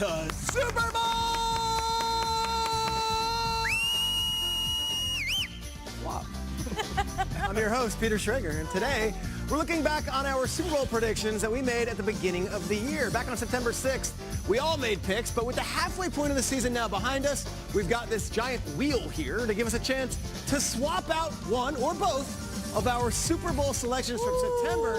The Super Bowl! Wow. I'm your host, Peter Schrager, and today we're looking back on our Super Bowl predictions that we made at the beginning of the year. Back on September 6th, we all made picks, but with the halfway point of the season now behind us, we've got this giant wheel here to give us a chance to swap out one or both of our Super Bowl selections from September,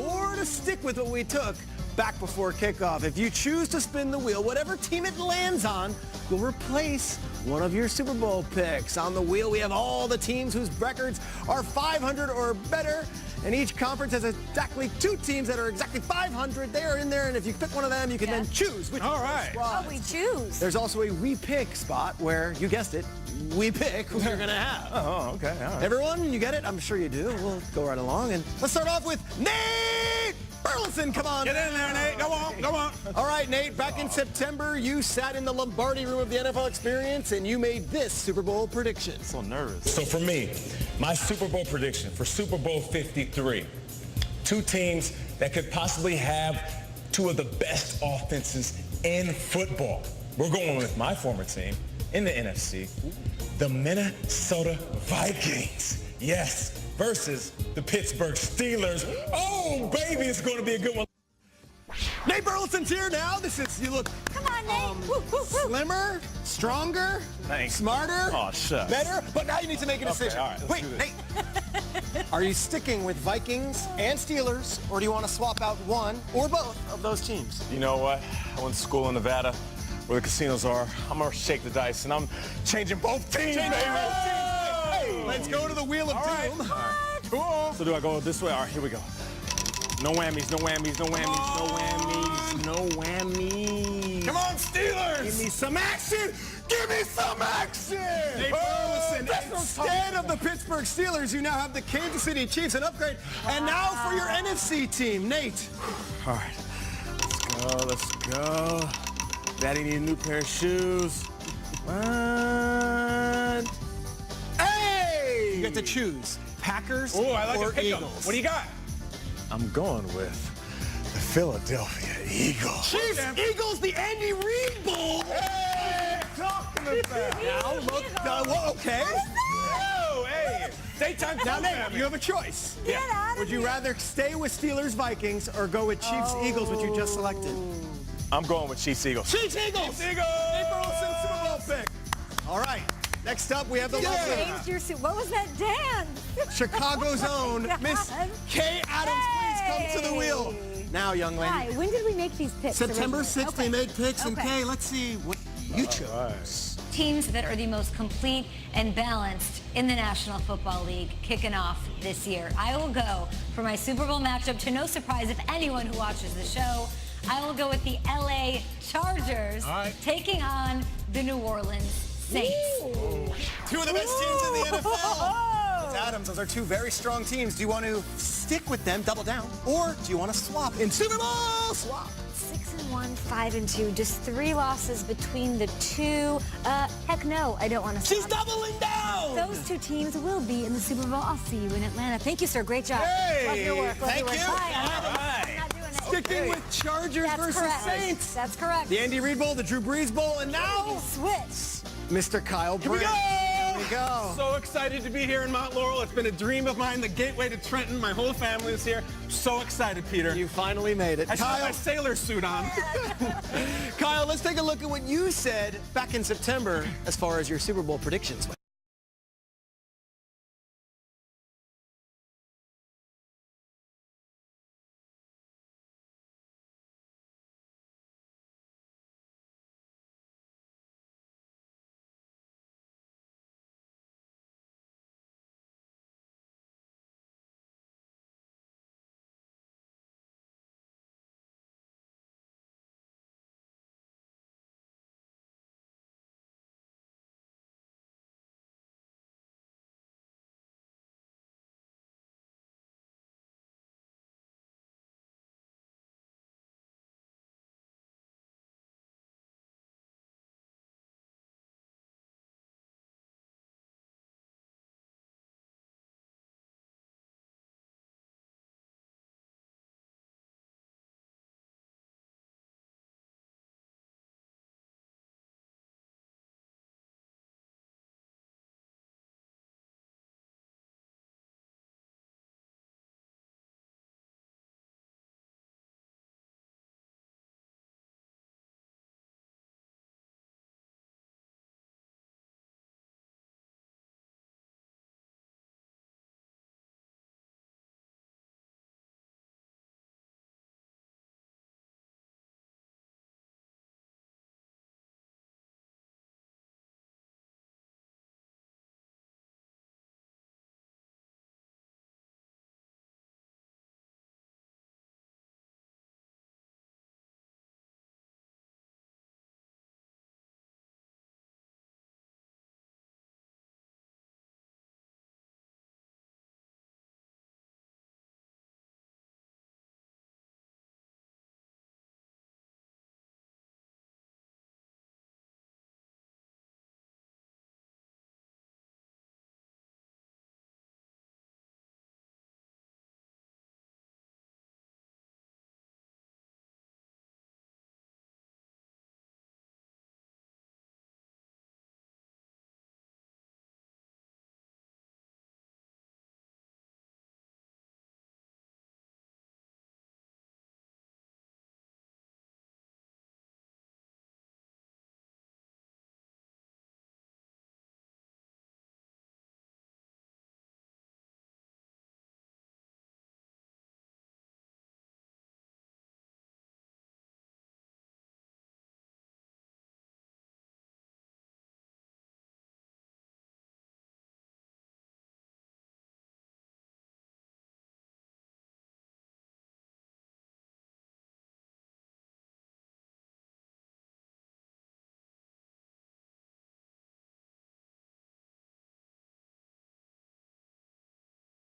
or to stick with what we took back before kickoff. If you choose to spin the wheel, whatever team it lands on will replace one of your Super Bowl picks. On the wheel, we have all the teams whose records are 500 or better, and each conference has exactly 2 teams that are exactly 500. They are in there, and if you pick one of them, you can then choose which All right. Oh, we choose. There's also a we pick spot where, you guessed it, we pick who you're gonna have. Oh, okay. All right. Everyone, you get it? I'm sure you do. We'll go right along, and let's start off with Nate Burleson. Come on. Get in there, Nate. Go on. Go on. All right, Nate, back in September, you sat in the Lombardi room of the NFL Experience, and you made this Super Bowl prediction. So nervous. So for me, my Super Bowl prediction for Super Bowl 53, 2 teams that could possibly have 2 of the best offenses in football. We're going with my former team in the NFC, the Minnesota Vikings. Yes, versus the Pittsburgh Steelers. Oh, baby, it's going to be a good one. Nate Burleson's here now. You look Come on, Nate. Woo, woo, woo. slimmer, stronger, Thanks. smarter, Oh, shucks. better, but now you need to make a decision. all right, let's Wait, do this. Nate, are you sticking with Vikings and Steelers, or do you want to swap out one or both of those teams? You know what? I went to school in Nevada where the casinos are. I'm going to shake the dice, and I'm changing both teams, baby. Hey, let's go to the Wheel of All right. Doom. Cool. So do I go this way? All right, here we go. No whammies, no whammies, no whammies, no whammies, no whammies. Come on, Steelers! Give me some action! Give me some action! Nate Burleson, instead of the Pittsburgh Steelers, you now have the Kansas City Chiefs, an upgrade. And now for your NFC team, Nate. All right, let's go. Daddy need a new pair of shoes. What? Hey! You get to choose Packers Oh, I like or a pick 'em. Eagles. What do you got? I'm going with the Philadelphia Eagles. Chiefs, Eagles, the Andy Reid Bowl. Hey, talking about. Now look, okay. Oh, hey, daytime Now, Nate, programming. you have a choice. Get out of Would you here. rather stay with Steelers, Vikings, or go with Chiefs, Eagles, which you just selected? I'm going with Chiefs Eagles. Chiefs, Eagles. Nate Burleson, Super Bowl pick. All right. Next up, we have the lovely Changed your suit. What was that dance? Chicago's own God. Miss Kay Adams. Please come to the wheel. Now, young lady. Hi, when did we make these picks? September originally? 6th, we made picks, and Okay. Kay, let's see what you chose. Teams that are the most complete and balanced in the National Football League kicking off this year. I will go for my Super Bowl matchup, to no surprise if anyone who watches the show. I will go with the LA Chargers taking on the New Orleans Saints. Two of the best teams in the NFL. Miss Adams, those are 2 very strong teams. Do you want to stick with them, double down, or do you want to swap in Super Bowl swap? 6-1, 5-2, just 3 losses between the 2. Heck no, I don't want to. She's doubling down. Those 2 teams will be in the Super Bowl. I'll see you in Atlanta. Thank you, sir. Great job. Hey, Love your work. Love thank your work. you. Bye. I'm not doing it. Sticking with Chargers That's versus correct. Saints. That's correct. The Andy Reid Bowl, the Drew Brees Bowl, and now Switch. Mr. Kyle Brandt. Here we go. So excited to be here in Mount Laurel. It's been a dream of mine, the gateway to Trenton. My whole family is here. So excited, Peter. You finally made it. I should have my Kyle, sailor suit on. Kyle, let's take a look at what you said back in September as far as your Super Bowl predictions went.